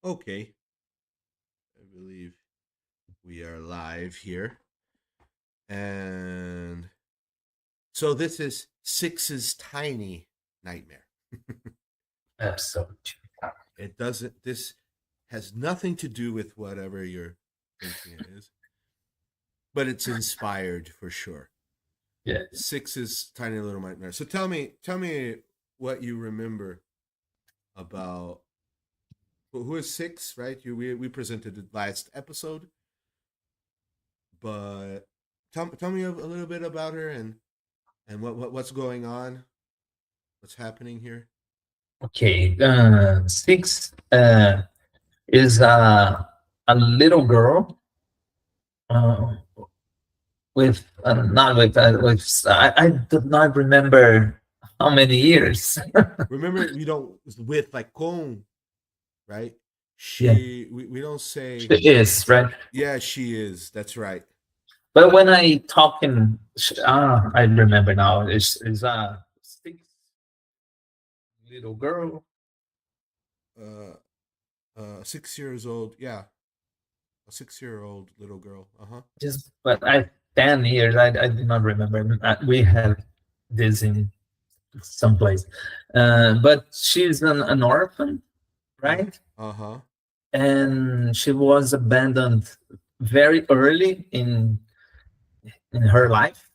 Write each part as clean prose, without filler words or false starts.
Okay, I believe we are live here. And so this is Six's Tiny Nightmare. Episode 2. It doesn't, this has nothing to do with whatever you're thinking it is, but it's inspired for sure. Yeah. Six's Tiny Little Nightmare. So tell me what you remember about who is Six, right? We presented the last episode, but tell me a little bit about her and what's going on, what's happening here. Okay. Six is a little girl uh, with not with I do not remember how many years. Remember, we don't with like con, right? Yeah, We don't say she is right. yeah, she is. That's right. But when I talk in, I remember now. Is Six little girl? Uh 6 years old. Yeah, a 6 year old little girl. Uh-huh. Just but I 10 years. I do not remember. We have this in someplace. But she's an orphan, Uh right? uh-huh. And she was abandoned very early in her life,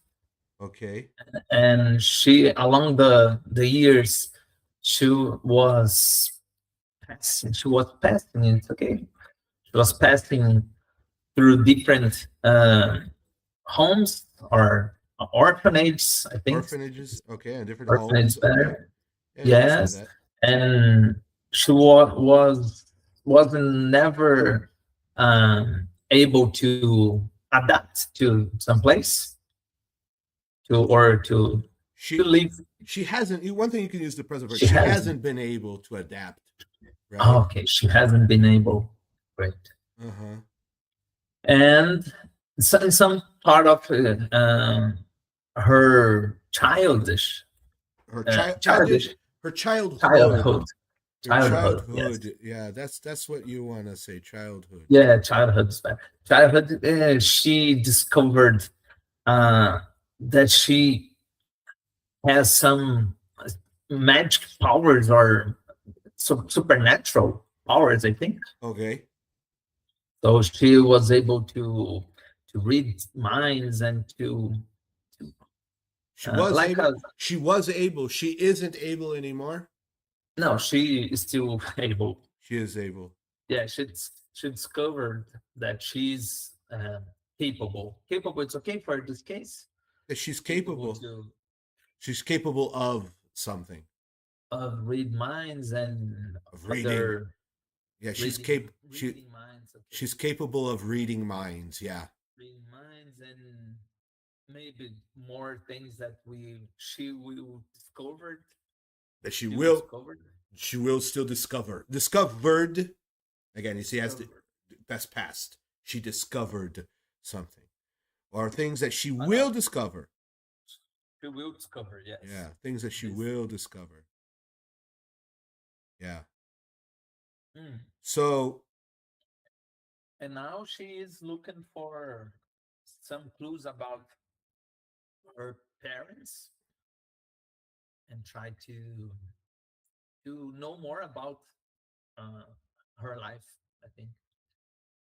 Okay. and she along the years she was passing. It's okay. She was passing through different homes or orphanages. I think Orphanages. Okay, and different orphanage homes. Okay. better. Yeah, you can say Yes, that. and she wasn't never able to adapt to some place to She live. she hasn't. One thing you can use the present for. She She hasn't. hasn't been able to adapt, right? Okay, she hasn't been able. Great. Uh huh. And some part of her Her uh, childhood, childish her childhood, childhood, her childhood. Yes. childhood. Yeah, that's what you want to say. Childhood. Yeah, childhood span. Childhood. She discovered uh, that she has some magic powers or supernatural powers. I think Okay. so. She was able to read minds and to She was like able. a She was able. She isn't able anymore. no. She is still able. She is able. Yeah, she discovered that she's capable. Capable. It's okay for this case. That she's Capable capable. She's capable of something. of read minds and Of reading. other Yeah, she's reading cap. She reading minds. Okay, she's capable of reading minds. Yeah. reading minds and maybe more things that we she will discovered That she still will. discovered She will still discovered again. You see, discovered. that's past. She discovered something, or things that she Oh no, will discover. she will discover. Yes, Yeah, things that she this. will discover. Yeah. Mm. So And now she is looking for some clues about her parents and try to know more about uh, her life. I think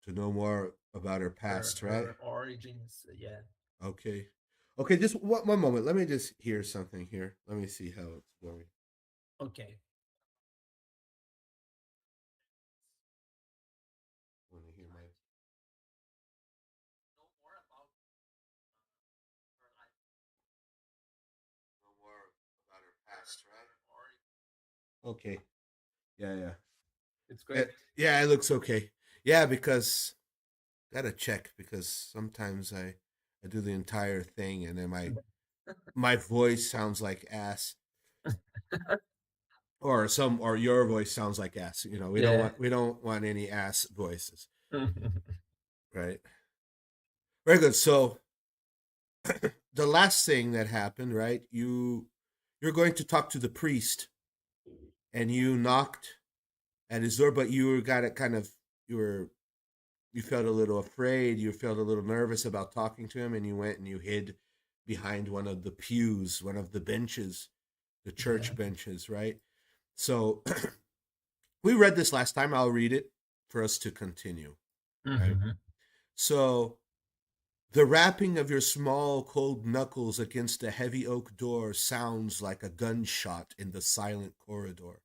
to know more about her her past, right? her origins. Yeah. Okay. Okay, just one moment. Let me just hear something here. Let me see how it's going. Okay. I want to hear my Know more about her life, know more about her past, her right? origin. Okay. Yeah, yeah. It's great. Yeah, it looks okay. Yeah, because gotta check because sometimes I do the entire thing and then my voice sounds like ass or your voice sounds like ass. You know, Yeah. we don't want any ass voices, right? Very good. So the last thing that happened, right? You're going to talk to the priest and you knocked at his door, but you were got it kind of you were you felt a little afraid, you felt a little nervous about talking to him, and you went and you hid behind one of the pews, one of the benches, the church Yeah. benches, right? So we read this last time. I'll read it for us to continue, right? Hmm. So the rapping of your small, cold knuckles against a heavy oak door sounds like a gunshot in the silent corridor.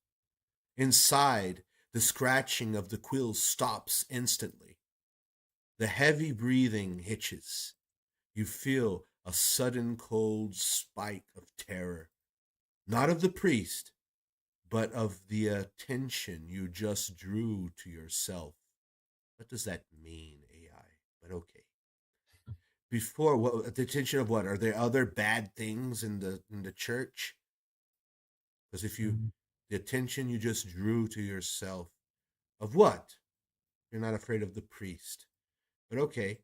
Inside, the scratching of the quills stops instantly. The heavy breathing hitches. You feel a sudden cold spike of terror, not of the priest, but of the attention you just drew to yourself. What does that mean, AI? But okay. Before what the attention of what? Are there other bad things in the church? Because if you the attention you just drew to yourself of what? You're not afraid of the priest. But okay.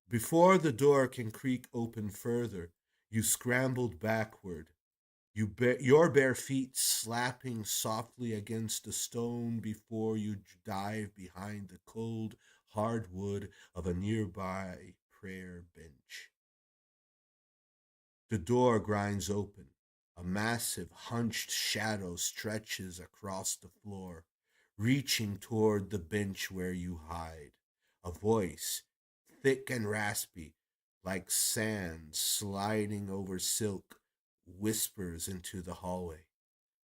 Before the door can creak open further, you scrambled backward, your bare feet slapping softly against the stone before you dive behind the cold, hard wood of a nearby prayer bench. The door grinds open. A massive, hunched shadow stretches across the floor, reaching toward the bench where you hide. A voice, thick and raspy, like sand sliding over silk, whispers into the hallway.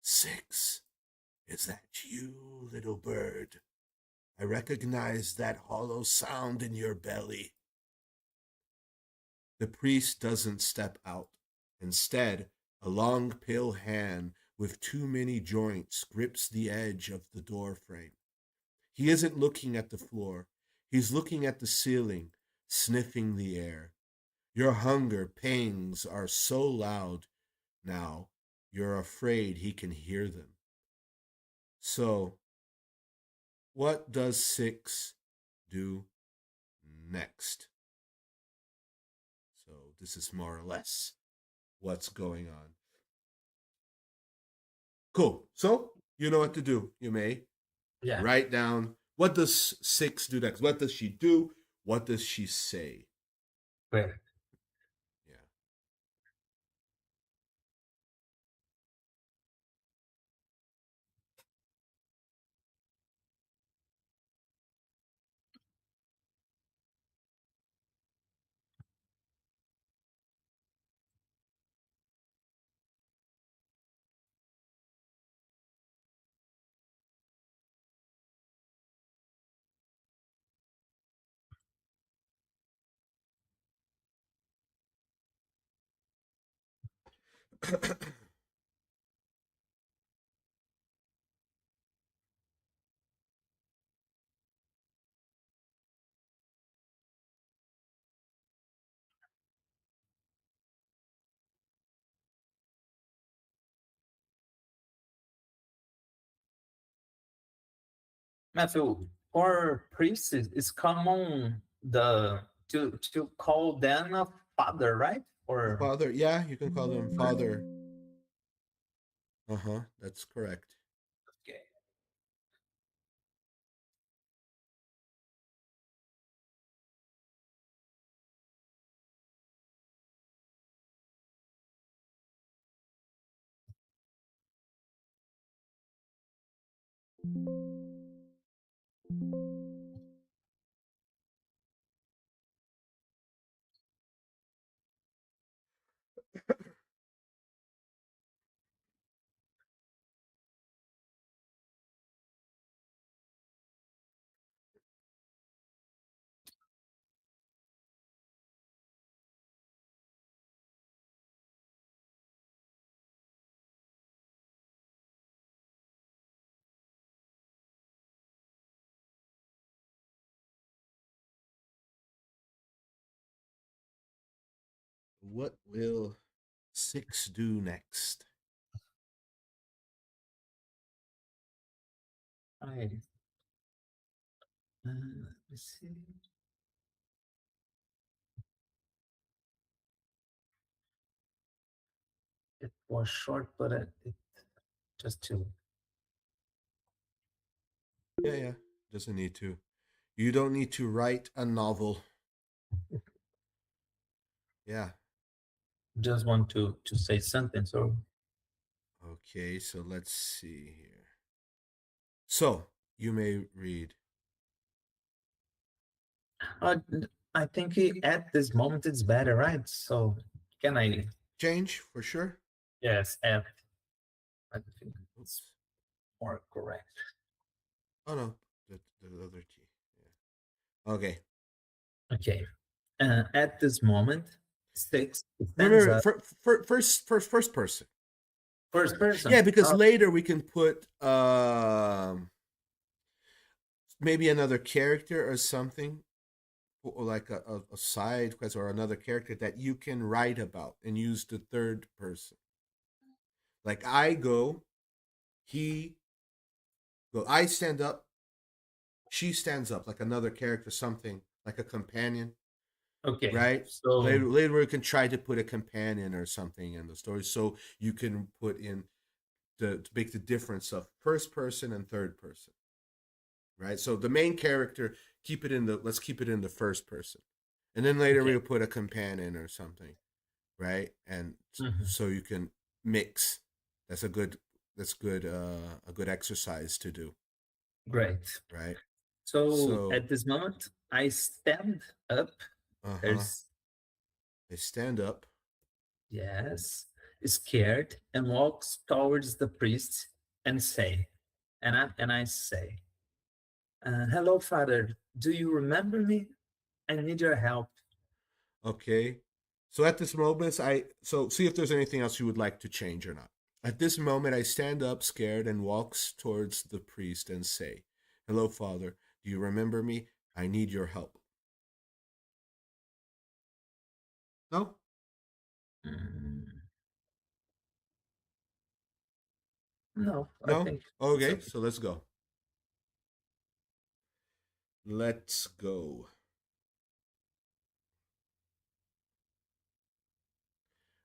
Six, is that you, little bird? I recognize that hollow sound in your belly. The priest doesn't step out. Instead, a long, pale hand with too many joints grips the edge of the door frame. He isn't looking at the floor. He's looking at the ceiling, sniffing the air. Your hunger pangs are so loud now, you're afraid he can hear them. So, what does six do next? So, this is more or less what's going on. Cool. So, you know what to do. You may Yeah. write down what does six do next? What does she do? What does she say? Where? Yeah. Matthew, for priests, it's common to call them a father, right? Or Father, yeah, you can call them father. Uh huh. That's correct. okay. What will six do next? I let me see. It was short, but it just two. Yeah, yeah. Doesn't need to. You don't need to write a novel. Yeah. Just want to say something. So Okay, so let's see here. So you may read. uh, I think at this moment it's better, right? So can I? Change for sure. Yes, at. I think it's Oops. more correct. Oh no, the other key. Yeah. Okay. Okay. At this moment, six stands Remember, up. first person. First person. Yeah, because Oh, later we can put maybe another character or something, or like a side quest or another character that you can write about and use the third person. Like I go, he go, I stand up, she stands up, like another character, something like a companion, okay. right? So Later we can try to put a companion or something in the story, so you can put in to make the difference of first person and third person, right? So the main character, let's keep it in the first person, and then later okay. we'll put a companion or something, right? And Mhm. so you can mix. That's a good. That's good. A good exercise to do, Great. right? So So, at this moment, I stand up. uh huh. There's I stand up. yes, scared and walks towards the priest and say, and I say, "Hello, Father. Do you remember me? I need your help." Okay. So at this moment, see if there's anything else you would like to change or not. At this moment, I stand up, scared, and walks towards the priest and say, "Hello, Father. Do you remember me? I need your help." No, Mm, no, I no. think it's Okay, okay. so let's go. Let's go.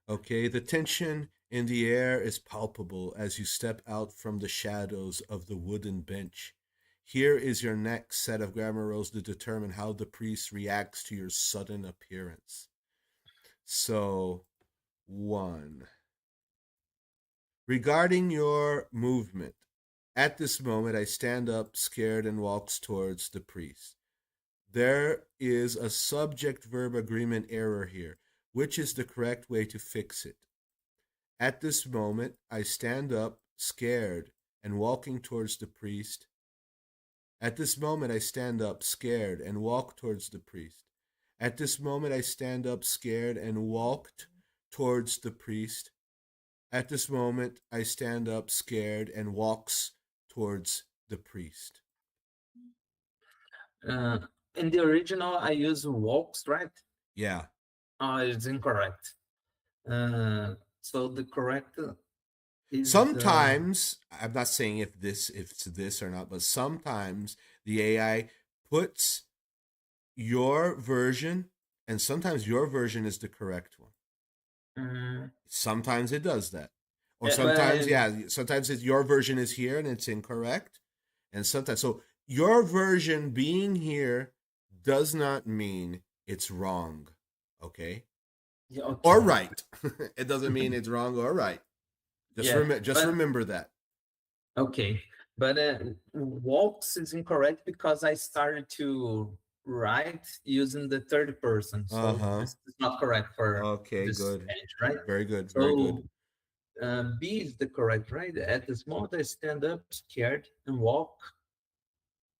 Okay, the tension in the air is palpable as you step out from the shadows of the wooden bench. Here is your next set of grammar rules to determine how the priest reacts to your sudden appearance. So, one, regarding your movement, at this moment I stand up, scared, and walks towards the priest. There is a subject verb agreement error here. Which is the correct way to fix it? At this moment, I stand up, scared, and walking towards the priest. At this moment, I stand up, scared, and walk towards the priest. At this moment, I stand up, scared, and walked towards the priest. At this moment, I stand up, scared, and walks towards the priest. Uh, in the original, I use walks, right? Yeah. It's incorrect. So the correct is the Sometimes, I'm not saying if it's this or not, but sometimes the AI puts your version, and sometimes your version is the correct one. mm, Sometimes it does that. Or sometimes, well, yeah, sometimes your version is here and it's incorrect. And sometimes, so your version being here does not mean it's wrong. Okay? yeah, Or okay. right. It doesn't mean it's wrong or right. Yeah, Just but remember that. okay, but walks is incorrect because I started to write using the third person, Uh so huh. this is not correct for Okay, this good. Spanish, right? Very good. Very good. So B is the correct, right? At this moment, I stand up, scared, and walk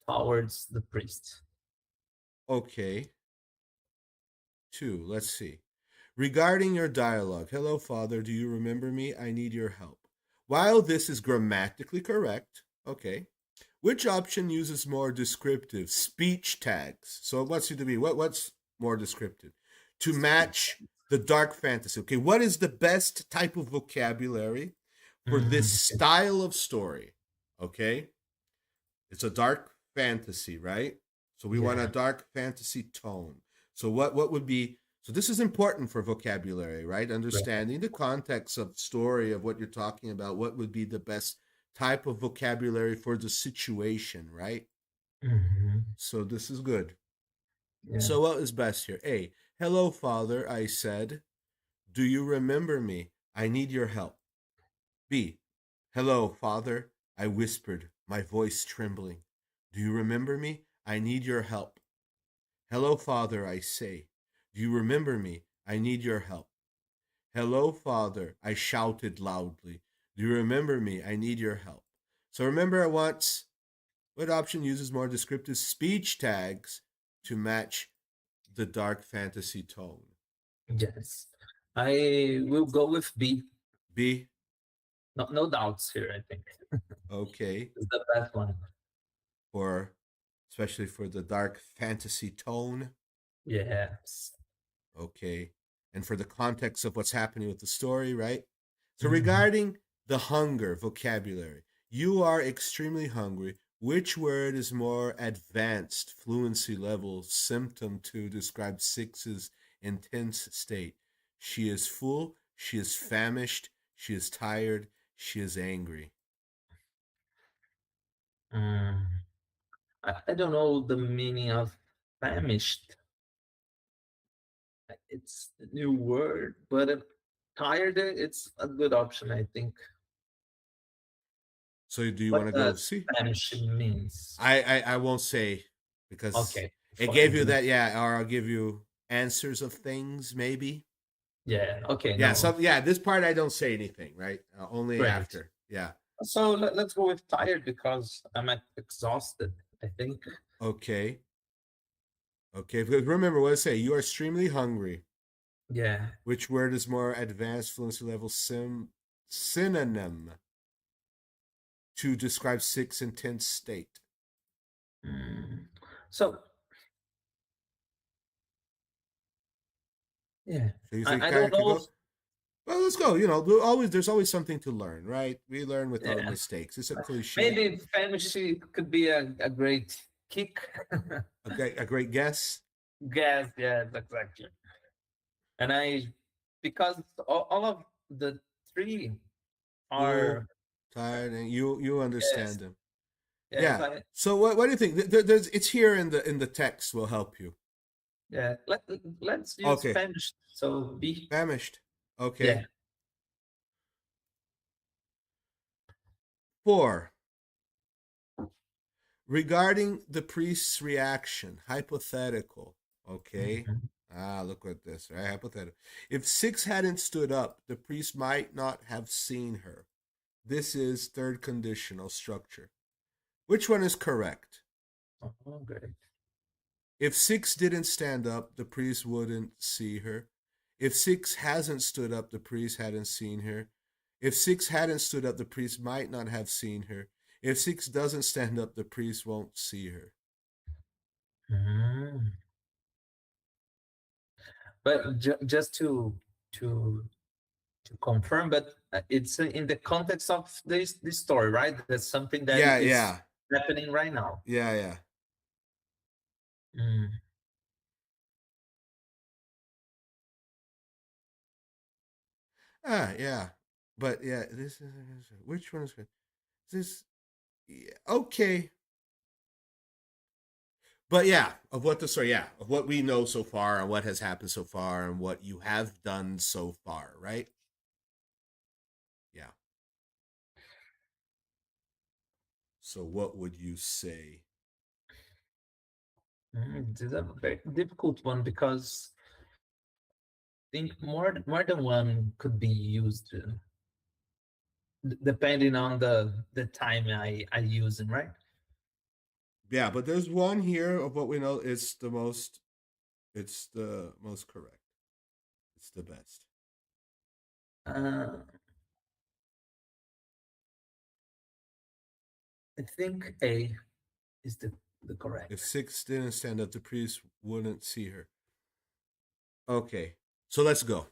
towards the priest. Okay. Two. Let's see. Regarding your dialogue, hello, Father, do you remember me? I need your help. While this is grammatically correct, okay, which option uses more descriptive speech tags? So it wants you to be, what's more descriptive? To Speech. match the dark fantasy. Okay, what is the best type of vocabulary for this Okay. style of story? Okay, it's a dark fantasy, right? So we want a Yeah. dark fantasy tone. So what would be, so this is important for vocabulary, right? Right. Understanding the context of story of what you're talking about, what would be the best type of vocabulary for the situation, right? Hmm. So this is good. Yeah. So what is best here? A. Hello, Father, I said. Do you remember me? I need your help. B. Hello, Father, I whispered, my voice trembling. Do you remember me? I need your help. Hello, Father, I say. Do you remember me? I need your help. Hello, Father, I shouted loudly. Do you remember me? I need your help. So remember, I want what option uses more descriptive speech tags to match the dark fantasy tone? Yes. I will go with B. B. No, no doubts here, I think. Okay. It's the best one. For especially for the dark fantasy tone. Yes. Okay. And for the context of what's happening with the story, right? So, Mhm. regarding the hunger vocabulary, you are extremely hungry. Which word is more advanced fluency level symptom to describe six's intense state? She is full, she is famished, she is tired, she is angry. Mm. I don't know the meaning of famished. It's a new word, but tired, it's a good option, I think. So, do you What want to go does C? famished means? I won't say because Okay, it for gave you into the that, yeah, or I'll give you answers of things maybe. yeah. Okay, Yeah, no, some yeah, this part I don't say anything, right? Only great. after. Yeah. So let's go with tired because I'm exhausted. I think. Okay. Okay. Because remember what I say, you are extremely hungry. Yeah. Which word is more advanced fluency level synonym to describe six intense state? Mm. So yeah, So you think I I don't could know. go? Well, let's go. There's always something to learn, right? We learn without Yeah, mistakes. It's a cliche. maybe fantasy could be a great kick. A great guess. Guess, yes, exactly. And because all of the three Full, are tired, and you understand yes, them. yes, Yeah. I So what do you think? It's here in the text will help you. yeah. Let's use Okay. Spanish. So be Famished. yeah. Okay. 4. Regarding the priest's reaction, hypothetical. Okay. Mhm. Look at this, right? Hypothetical. If 6 hadn't stood up, the priest might not have seen her. This is third conditional structure. Which one is correct? Oh, great. If 6 didn't stand up, the priest wouldn't see her. If 6 hasn't stood up, the priest hadn't seen her. If 6 hadn't stood up, the priest might not have seen her. If 6 doesn't stand up, the priest won't see her. Mm. But just to to confirm, but it's in the context of this story, right? That's something that Yeah, is yeah, happening right now. yeah, yeah. Mm. Yeah. But yeah, this is which one is good? This yeah, okay. But yeah, of what the story, yeah, of what we know so far and what has happened so far and what you have done so far, right? Yeah. So what would you say? This is a very difficult one because I think more than one could be used depending on the time I use it, right? Yeah, but there's one here of what we know. It's the most correct. It's the best. Uh, I think A is the If correct. 6 didn't stand up, the priest wouldn't see her. Okay, so let's go.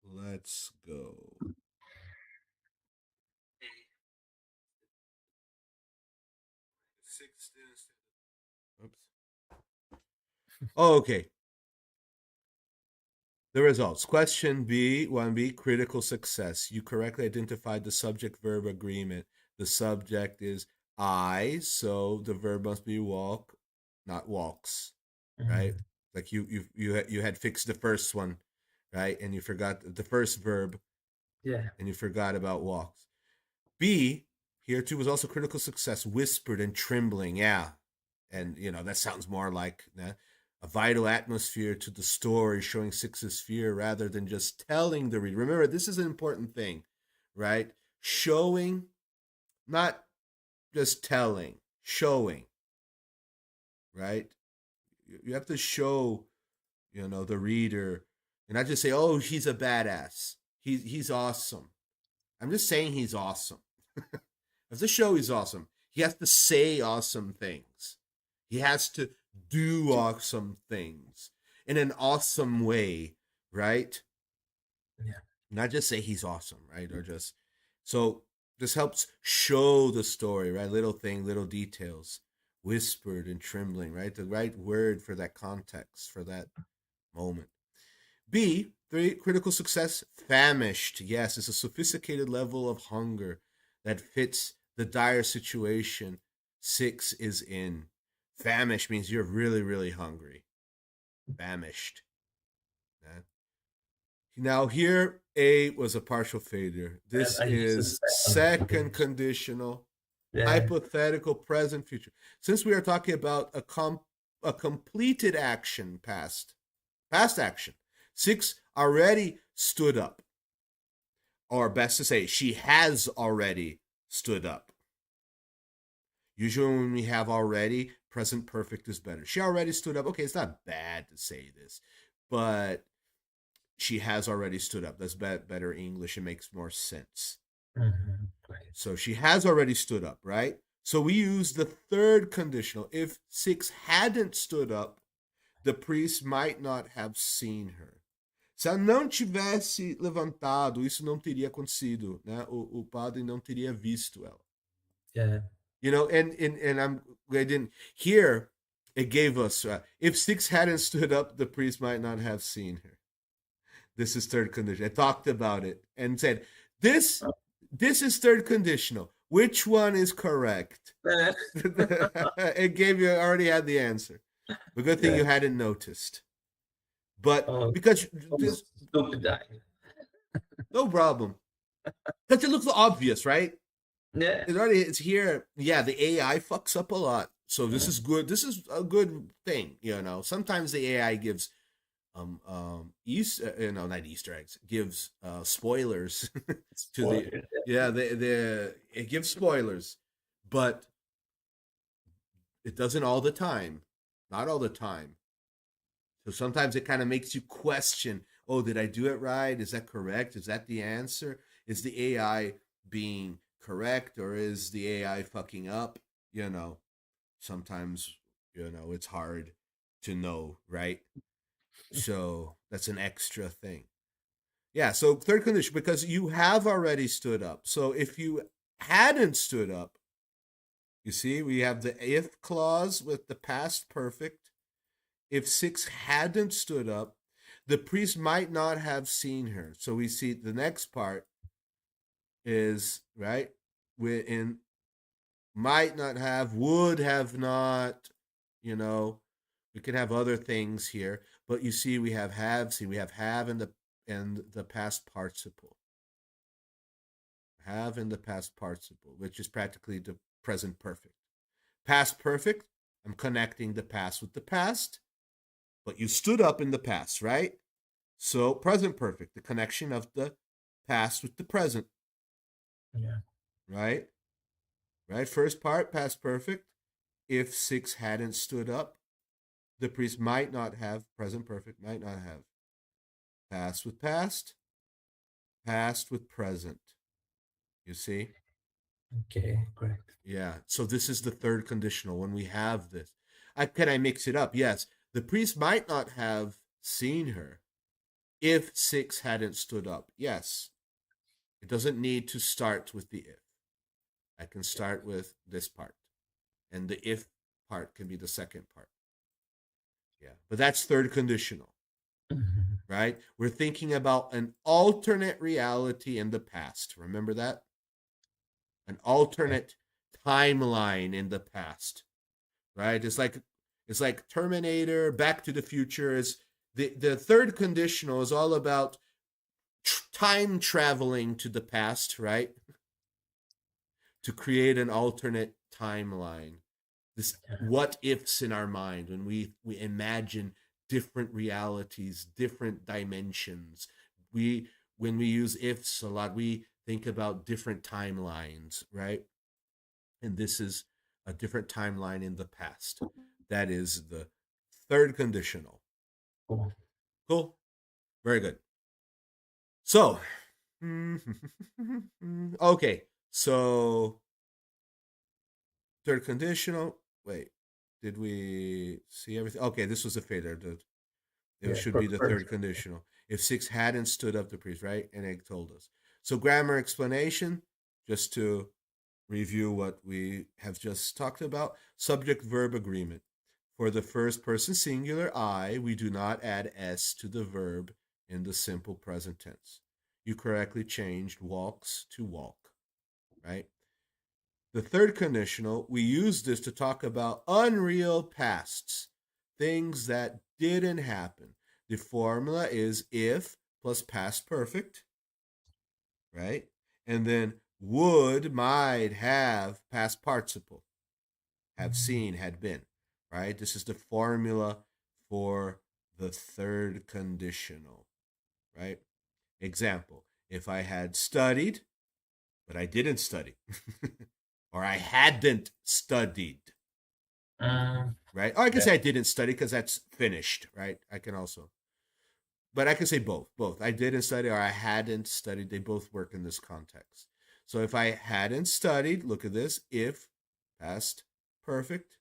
Let's go. 6 didn't stand up. Oops. Oh, okay. The results. Question B, 1B, critical success. You correctly identified the subject verb agreement. The subject is I, so the verb must be walk, not walks, right? Mhm. Like you had fixed the first one, right? And you forgot the first verb Yeah. and you forgot about walks. B, here too was also critical success, whispered and trembling. Yeah. And, that sounds more like a vital atmosphere to the story, showing Six's fear rather than just telling the reader. Remember, this is an important thing, right? Showing, not just telling, showing, right? You have to show, the reader and not just say, oh, he's a badass. He's awesome. I'm just saying he's awesome. As the show is awesome, he has to say awesome things. He has to do awesome things in an awesome way, right? Yeah. Not just say he's awesome, right? Or just so this helps show the story, right? Little thing, little details, whispered and trembling, right? The right word for that context, for that moment. B, three, critical success, famished. Yes, it's a sophisticated level of hunger that fits the dire situation six is in. Famished means you're really, really hungry. Famished. Yeah. Now, here, A was a partial failure. This I use the is second second condition. conditional, Yeah. hypothetical, present, future. Since we are talking about a completed action, past action, six already stood up, or best to say, she has already stood up. Usually, when we have already, present perfect is better. She already stood up. Okay, it's not bad to say this, but she has already stood up. That's better English. It makes more sense. Great. So she has already stood up, right? So we use the third conditional. If six hadn't stood up, the priest might not have seen her. Se ela não tivesse levantado, isso não teria acontecido, né? O padre não teria visto ela. Yeah. And I didn't here. It gave us if six hadn't stood up, the priest might not have seen her. This is third condition. I talked about it and said this. This is third conditional. Which one is correct? It gave you already had the answer. The good thing Yeah. you hadn't noticed. But Oh, because this stupid guy. no problem. Because it looks obvious, right? Yeah. It's here. Yeah, the AI fucks up a lot. So this is good. This is a good thing, Sometimes the AI gives not Easter eggs, gives spoilers to the Spoiler. yeah, the it gives spoilers, but it doesn't all the time. Not all the time. So sometimes it kind of makes you question, oh, did I do it right? Is that correct? Is that the answer? Is the AI being correct or is the AI fucking up? Sometimes, it's hard to know, right? So that's an extra thing. Yeah, so third condition, because you have already stood up. So if you hadn't stood up, you see, we have the if clause with the past perfect. If six hadn't stood up, the priest might not have seen her. So we see the next part is right in might not have, would have not, you know. We could have other things here, but you see we have, see we have in the past participle. Have in the past participle, which is practically the present perfect. Past perfect, I'm connecting the past with the past, but you stood up in the past, right? So present perfect, the connection of the past with the present, Yeah. right? Right? First part, past perfect. If six hadn't stood up, the priest might not have, present perfect, might not have. Past with past with present. You see? Okay. Great. Yeah. So this is the third conditional when we have this. Can I mix it up? Yes. The priest might not have seen her if six hadn't stood up. Yes. It doesn't need to start with the if. I can start with this part. And the if part can be the second part. Yeah. But that's third conditional, right? We're thinking about an alternate reality in the past. Remember that? An Yeah. alternate timeline in the past, right? It's like Terminator, Back to the Future. Is the third conditional is all about time traveling to the past, right? To create an alternate timeline. This what ifs in our mind when we imagine different realities, different dimensions. We when we use ifs a lot, we think about different timelines, right? And this is a different timeline in the past. That is the third conditional. Cool. Cool. Very good. So, okay. So, third conditional. Wait, did we see everything? Okay, this was a failure. It Yeah, should be the third perfect. conditional. If six hadn't stood up to priest, right? And Egg told us. So, grammar explanation, just to review what we have just talked about. Subject verb agreement. For the first person singular I, we do not add s to the verb in the simple present tense. You correctly changed walks to walk, right? The third conditional, we use this to talk about unreal pasts, things that didn't happen. The formula is if plus past perfect, right? And then would, might, have, past participle, have seen, had been, right? This is the formula for the third conditional, right? Example, if I had studied, but I didn't study, or I hadn't studied, Mm, right? Or I can yeah. say I didn't study because that's finished, right? I can also, but I can say both. Both. I didn't study or I hadn't studied. They both work in this context. So if I hadn't studied, look at this. If past perfect,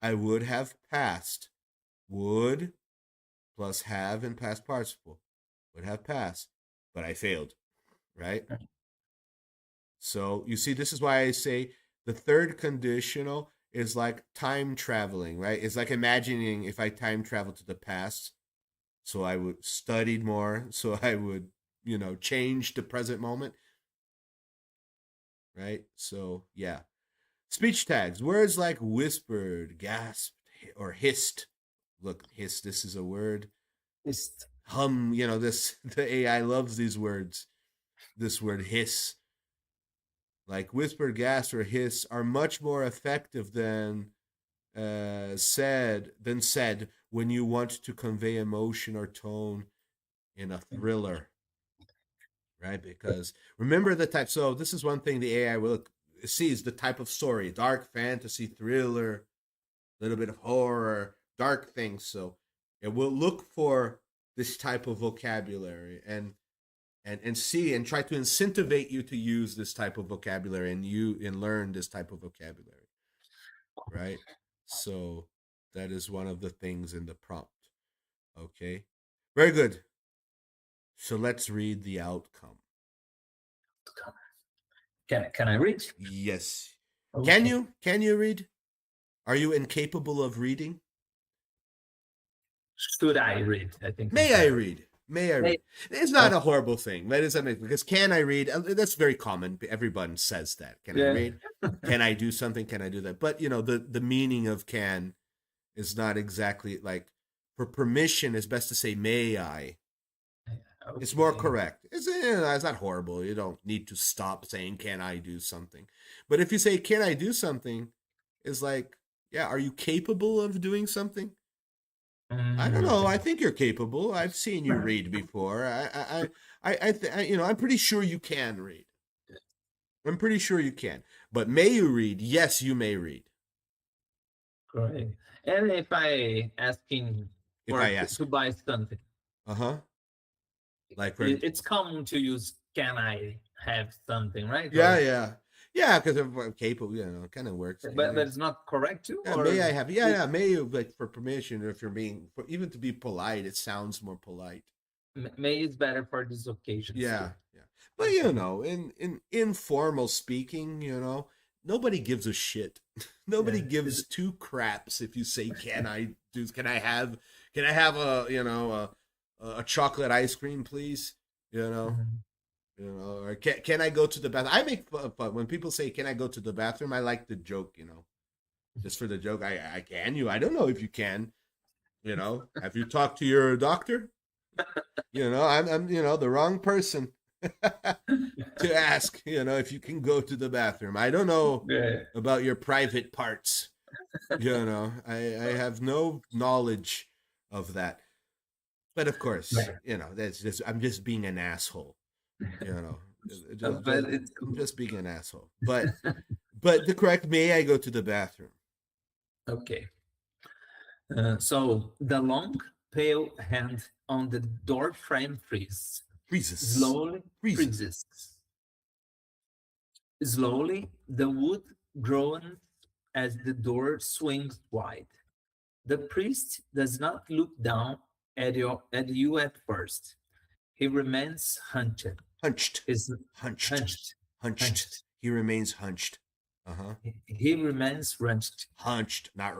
I would have passed. Would plus have in past participle would have passed, but I failed, right? So you see, this is why I say the third conditional is like time traveling, right? It's like imagining if I time travel to the past, so I would studied more, so I would, change the present moment, right? So yeah. Speech tags, words like whispered, gasped, or hissed. Look, hiss, this is a word. It's Hum, this the AI loves these words. This word hiss, like whisper, gasp, or hiss, are much more effective than said when you want to convey emotion or tone in a thriller, right? Because remember the type. So this is one thing the AI will sees the type of story: dark fantasy, thriller, a little bit of horror, dark things. So it will look for this type of vocabulary and see and try to incentivize you to use this type of vocabulary and learn this type of vocabulary, right? So that is one of the things in the prompt. Okay, very good. So let's read the outcome. can I read? Yes. Can Okay. you? Can you read? Are you incapable of reading? Should I read? I think it's May I better. read? May I Hey, read? It's not oh, a horrible thing. That is something because can I read? That's very common. Everyone says that. Can I yeah. read? Can I do something? Can I do that? But the meaning of can is not exactly like for permission. It's best to say may I. It's more Okay. correct. It's not horrible. You don't need to stop saying can I do something. But if you say can I do something, it's like yeah, are you capable of doing something? I don't know. I Okay. think you're capable. I've seen you read before. I'm pretty sure you can read. I'm pretty sure you can. But may you read? Yes, you may read. Great. And if I asking If for I ask to you. buy something, Uh-huh. Like for it's common to use "Can I have something?" Right? yeah, Or yeah. Yeah, because I'm capable, it kind of works. but it's not correct too, Yeah, may I or have yeah, it, yeah, may you like for permission or if you're being for even to be polite, it sounds more polite. may is better for these occasions Yeah, too. yeah. But Okay. in informal speaking, nobody gives a shit. Nobody Yeah. gives two craps if you say, "Can I do? Can I have? Can I have a a chocolate ice cream, please. You know, Mhm. or can I go to the bathroom? I make fun when people say, "Can I go to the bathroom?" I like the joke, just for the joke. I can you. I don't know if you can. Have you talked to your doctor? I'm the wrong person to ask. If you can go to the bathroom. I don't know Yeah. about your private parts. I have no knowledge of that. But of course, Right. that's just I'm just being an asshole. You know, just, But just it's I'm cool. just being an asshole. But the correct may I go to the bathroom? Okay. So the long, pale hand on the door frame Freezes, slowly freezes. freezes. Slowly, the wood groans as the door swings wide. The priest does not look down at you at first. He remains hunched. Hunched, Is hunched, hunched, hunched. hunched. He remains hunched. Uh huh. He remains hunched, Hunched, not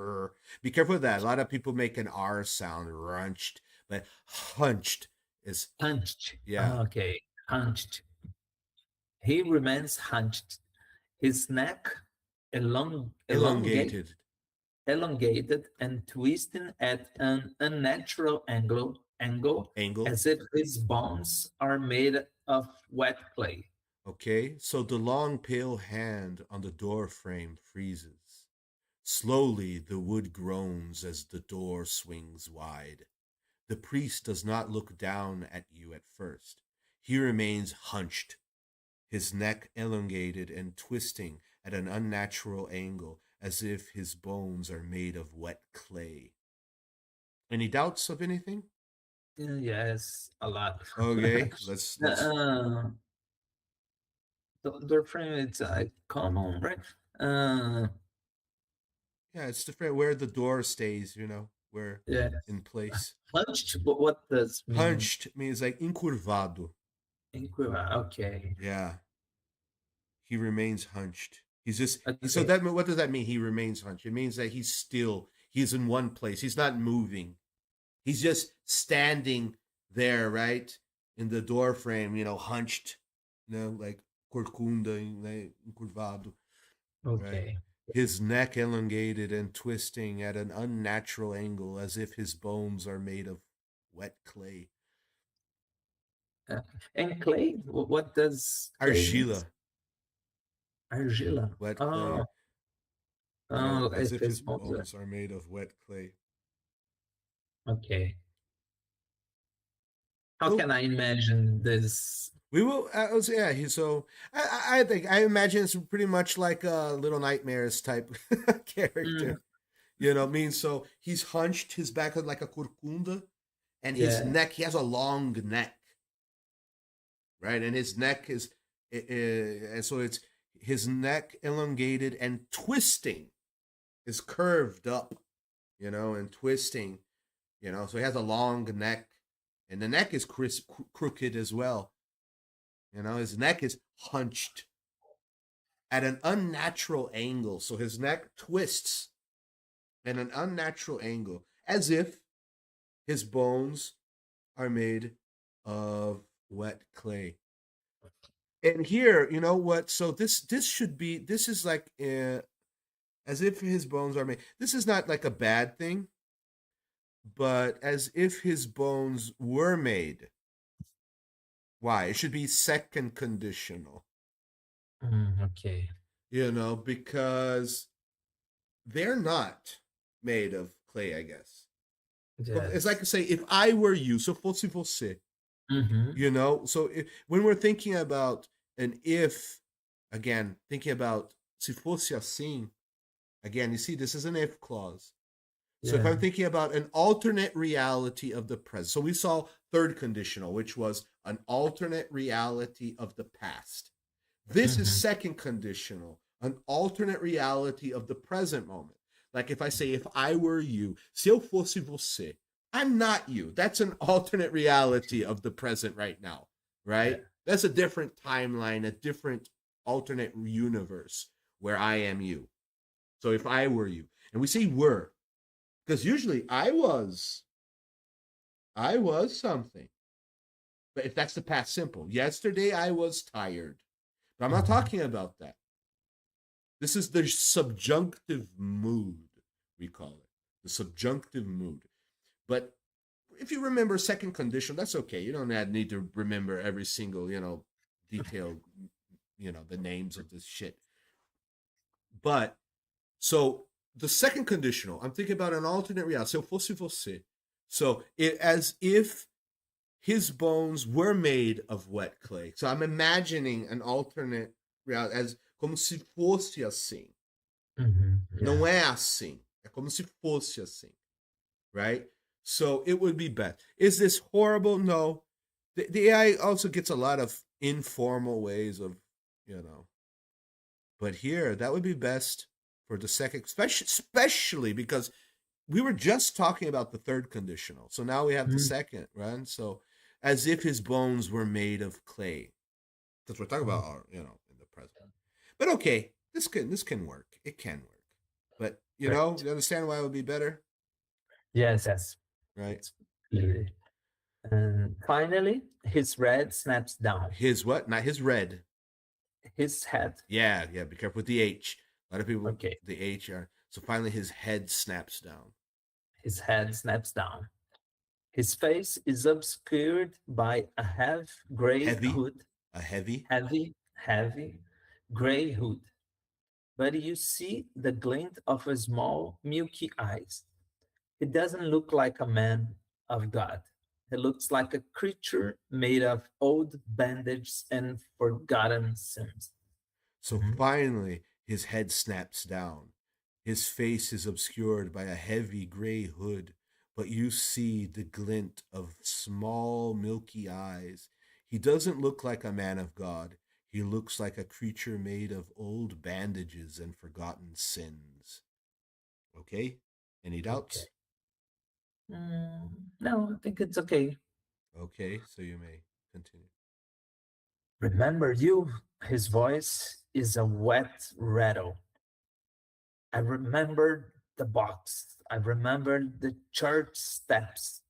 Be careful with that. A lot of people make an R sound, runched, but hunched is hunched. yeah, Okay, hunched. He remains hunched. His neck elongate, elongated elongated and twisting at an unnatural angle, angle. as if his bones are made of wet clay. Okay, so the long pale hand on the door frame freezes. Slowly the wood groans as the door swings wide. The priest does not look down at you at first. He remains hunched, his neck elongated and twisting at an unnatural angle, as if his bones are made of wet clay. Any doubts of anything? Yes, a lot. Okay, let's uh, the frame is common, right? Uh, yeah, it's different where the door stays, where yeah, in place. hunched. But what does mean? Hunched means like encurvado. Okay, Yeah, he remains hunched. So okay, that what does that mean? He remains hunched. It means that he's still. He's in one place. He's not moving. He's just standing there, right, in the door frame. Hunched. Like corcunda, like encurvado, right? okay. His neck elongated and twisting at an unnatural angle, as if his bones are made of wet clay. Uh, and clay, what does clay means? Argila, Argila. wet clay. Oh, oh, As if if his his bones are bones are made of wet clay. okay. How So can I imagine this? we will. Yeah. So I think I imagine it's pretty much like a Little Nightmares type character. Mm, Means so he's hunched, his back is like a corcunda, and his yeah. neck. He has a long neck, right? And his neck is, and so it's his neck elongated and twisting, is curved up, and twisting, So he has a long neck, and the neck is crooked as well. His neck is hunched at an unnatural angle, so his neck twists at an unnatural angle, as if his bones are made of wet clay. And here, you know what? So this should be this is like as if his bones are made. This is not like a bad thing, but as if his bones were made. Why? It should be second conditional, Okay. because they're not made of clay, I guess. So it's like Yes. to say, if I were you, so fosse você, Mm-hmm. So when we're thinking about an if, again, thinking about se fosse assim, again, you see, this is an if clause. So if Yeah. I'm thinking about an alternate reality of the present, so we saw third conditional, which was an alternate reality of the past. This is Mm-hmm. second conditional, an alternate reality of the present moment. Like if I say, if I were you, se eu fosse você, I'm not you. That's an alternate reality of the present right now, Yeah. right? That's a different timeline, a different alternate universe where I am you. So if I were you, and we say were, because usually I was, I was something. But if that's the past simple, yesterday I was tired. But I'm not Mhm. talking about that. This is the subjunctive mood, we call it. The subjunctive mood. But if you remember second conditional, that's okay. You don't need to remember every single, detail, the names of this shit. But so the second conditional, I'm thinking about an alternate reality. Se eu fosse você. So as if his bones were made of wet clay. So I'm imagining an alternate reality as como se fosse assim. Yeah. Não é assim. É como se fosse assim, right? So it would be best. Is this horrible? No. The AI also gets a lot of informal ways of, you know, but here that would be best for the second, especially because we were just talking about the third conditional. So now we have the Mm. second, right? So as if his bones were made of clay. Because we're talking about our, in the present. But okay, this can work. It can work. But Great. you understand why it would be better, Yes, yes. right? It's clearly. And finally, his red snaps down. His what? Not his red. His head. Yeah, yeah. Be careful with the H. A lot of people Okay. the H are. So finally, his head snaps down. His head snaps down. His face is obscured by a half gray Heavy, hood, a heavy. heavy gray hood. But you see the glint of a small, milky eyes. He doesn't look like a man of God. He looks like a creature made of old bandages and forgotten sins. So Mhm. finally, his head snaps down. His face is obscured by a heavy gray hood, but you see the glint of small, milky eyes. He doesn't look like a man of God. He looks like a creature made of old bandages and forgotten sins. Okay? Any Okay. doubts? No, I think it's okay. Okay, so you may continue. Remember you? His voice is a wet rattle. I remember the box. I remember the church steps.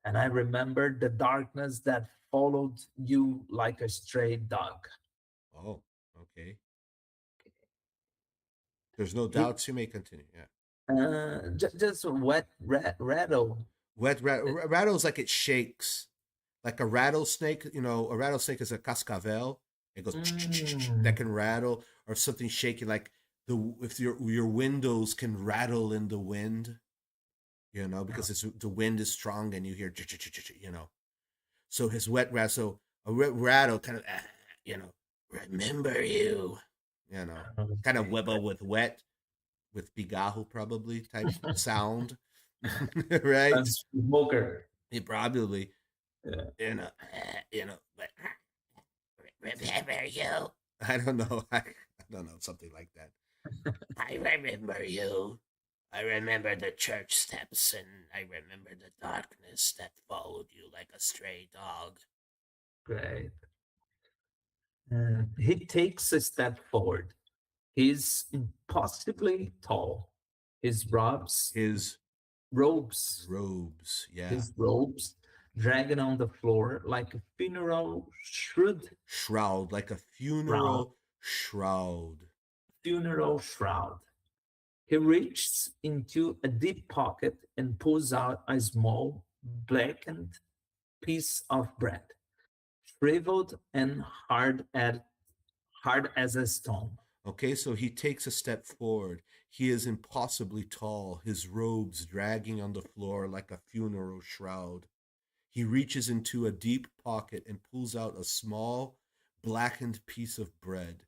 And I remember the darkness that followed you like a stray dog. Oh, okay. There's no He, doubts. You may continue. Yeah. just a wet rattle. Rattles like it shakes. Like a rattlesnake, a rattlesnake is a cascavel. It goes that Mm, can rattle, or something shaking like the if your windows can rattle in the wind, because the wind is strong and you hear, you know. So his wet rattle, so a rattle kind of, you know, remember you, kind of okay. webble with wet with pigajo probably type sound, right? Smoker. It probably, Yeah. but remember you. I don't know. I don't know, something like that. I remember you. I remember the church steps and I remember the darkness that followed you like a stray dog. Great. He takes a step forward. He's impossibly tall. His His robes, robes, yeah. his robes dragging on the floor like a Shroud, like a shroud. funeral shroud. Funeral shroud. He reaches into a deep pocket and pulls out a small, blackened piece of bread, shriveled and hard as a stone. Okay, so he takes a step forward. He is impossibly tall, his robes dragging on the floor like a funeral shroud. He reaches into a deep pocket and pulls out a small, blackened piece of bread,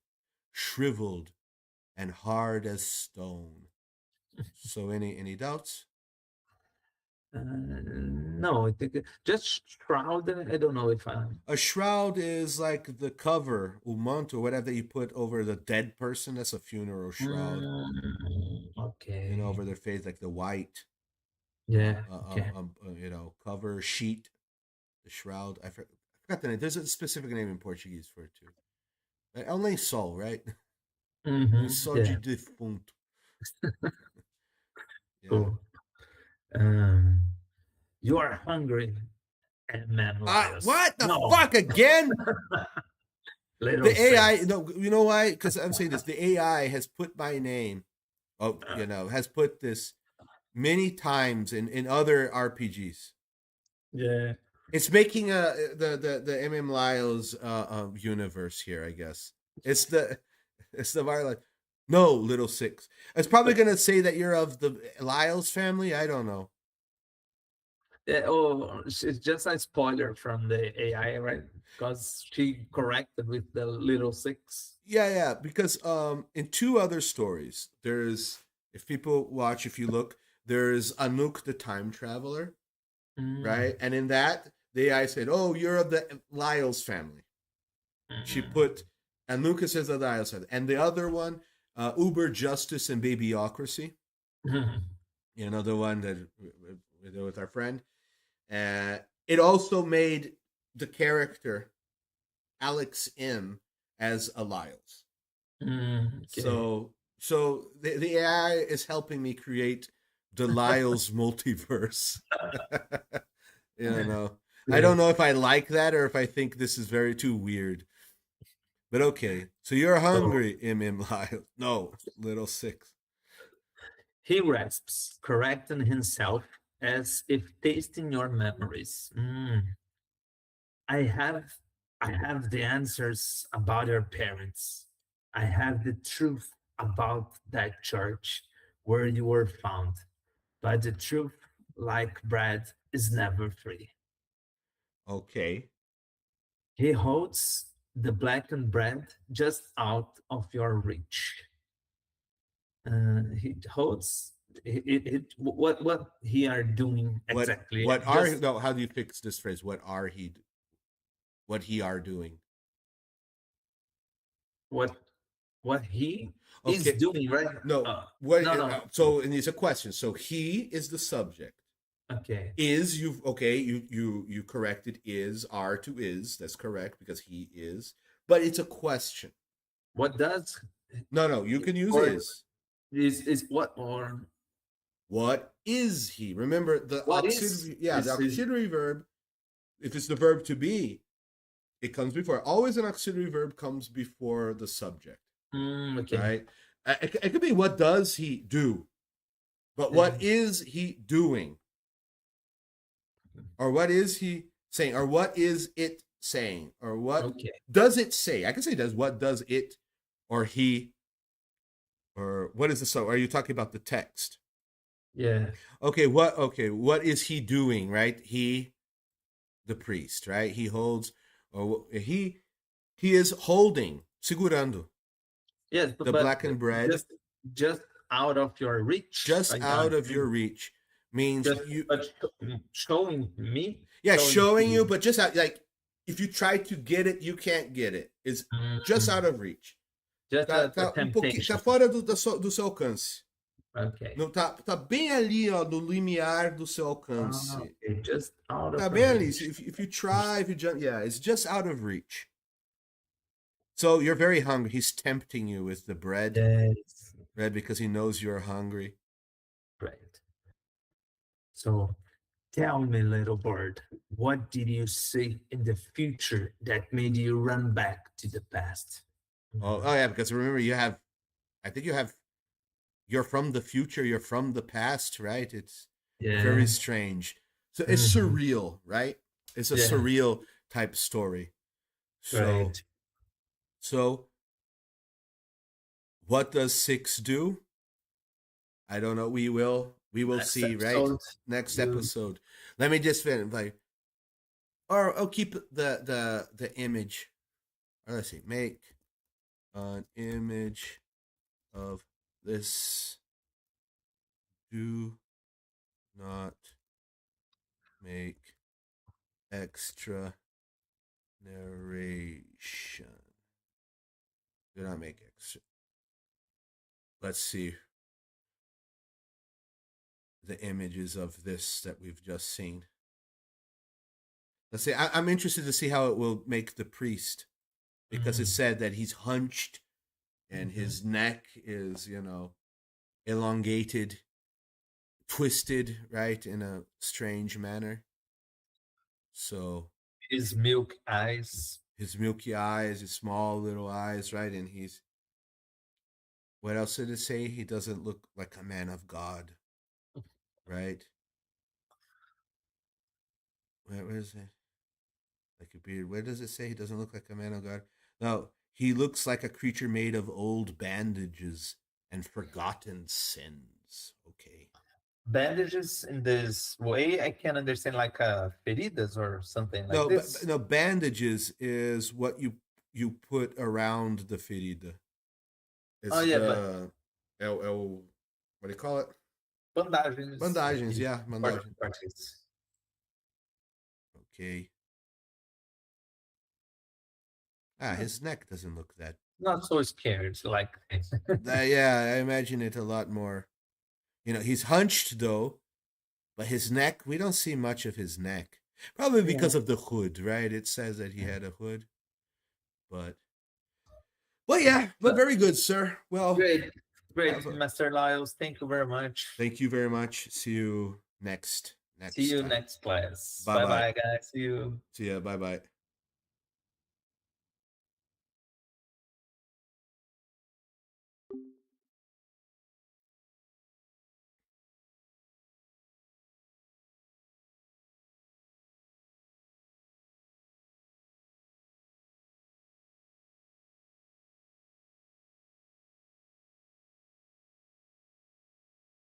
shriveled and hard as stone. So, any doubts? No, I think just shroud. I don't know if I. A shroud is like the cover, umant, or whatever you put over the dead person. That's a funeral shroud. Okay. Over their face, like the white, Yeah. Okay. cover sheet, the shroud. I forgot the name. There's a specific name in Portuguese for it too. El lençol, right? Lençol de Yeah. defunto. Yeah. Cool. Um, you are hungry. And man I Liles. what the No, fuck again? little The AI, six. no, you know why? Because I'm saying this. The AI has put my name, oh, has put this many times in other RPGs. Yeah. It's making the MM Lyles universe here, I guess. It's the it's the violent. No, little six. It's probably gonna say that you're of the Lyles family. I don't know. Yeah, oh, it's just a spoiler from the AI, right? Because she corrected with the little six. Yeah, yeah. Because in two other stories, there's if people watch, if you look, there's Anouk the time traveler, Mm, right? And in that, the AI said, "Oh, you're of the Lyles family." She mm, put and Lucas is the dial and the other one, Uber Justice and Babyocracy. mm, You know the one that we did with our friend. It also made the character Alex M as a Lyles. okay. So the AI is helping me create the Lyles multiverse. you know, I don't Great. know if I like that or if I think this is very too weird. But okay, so you're So hungry, M. Lyle. No, little six. he rasps, correcting himself as if tasting your memories. I have I have the answers about your parents. I have the truth about that church where you were found. But the truth, like bread, is never free. Okay. He holds the blackened bread just out of your reach. He holds what he are doing exactly. What are Just no? How do you fix this phrase? What he are doing? what what he is Okay. doing, right? No. Uh, What? no, no. So and it's a question. So he is the subject. Okay. Is you okay? You corrected is are to is. That's correct because he is. But it's a question. What does No, no. You can use or is. is what or What is he? Remember the what auxiliary. Yeah, the is auxiliary verb. If it's the verb to be, it comes before. Always an auxiliary verb comes before the subject, okay. right? It could be what does he do, but Yeah, what is he doing, or what is he saying, or what is it saying, or what okay. does it say? I can say does what does it, or he, or what is the so? Are you talking about the text? Yeah. Okay, what? Okay, what is he doing? Right? He, the priest, right? He holds, or he is holding, segurando Yes, the blackened bread just just out of your reach. just out of your reach means Just you but showing me, yeah showing showing you to but just out like if you try to get it you can't get it it's just out mm, of reach just a tá pouquinho tá temptation. fora do seu alcance Okay. não tá bem ali ó no limiar do seu alcance Okay, just out tá of bem your ali reach. if you try if you jump yeah it's just out of reach so you're very hungry he's tempting you with the Yes, bread because he knows you're hungry. great. So tell me, little bird, what did you see in the future that made you run back to the past? Oh yeah because remember you have I think you have you're from the future, you're from the past, right? It's very Yeah. strange. So it's Mhm. surreal, right? It's a Yeah, surreal type story. So great. so what does six do? I don't know. We will Next see, right? episode, Next you episode. Let me just finish like or I'll keep the image. Let's see. Make an image of this. Do not make extra narration. Do not make extra. Let's see the images of this that we've just seen. Let's see. I'm interested to see how it will make the priest because it mm, said that he's hunched and mhm. his neck is, elongated, twisted, right, in a strange manner. So His milk eyes. his milky eyes, his small little eyes, right? And he's, what else did it say? He doesn't look like a man of God, right? Where is it? Like a beard. Where does it say he doesn't look like a man of God? No, he looks like a creature made of old bandages and forgotten sins. Okay. Bandages in this way, I can understand like feridas or something like No, this. no, bandages is what you put around the ferida. Oh It's yeah, but the what do you call it? bandagens Bandagens, in yeah, bandagem. Portuguese. Okay. His neck doesn't look that. Not so scared, like Yeah, I imagine it a lot more. He's hunched though, but his neck, we don't see much of his neck. Probably yeah. because of the hood, right? It says that he had a hood, but yeah, but But very good, sir. Well, great, have great, a Master Lyles. Thank you very much. thank you very much. See you See next you time. next class. Bye Bye bye. bye, guys. See you. See ya. Bye bye.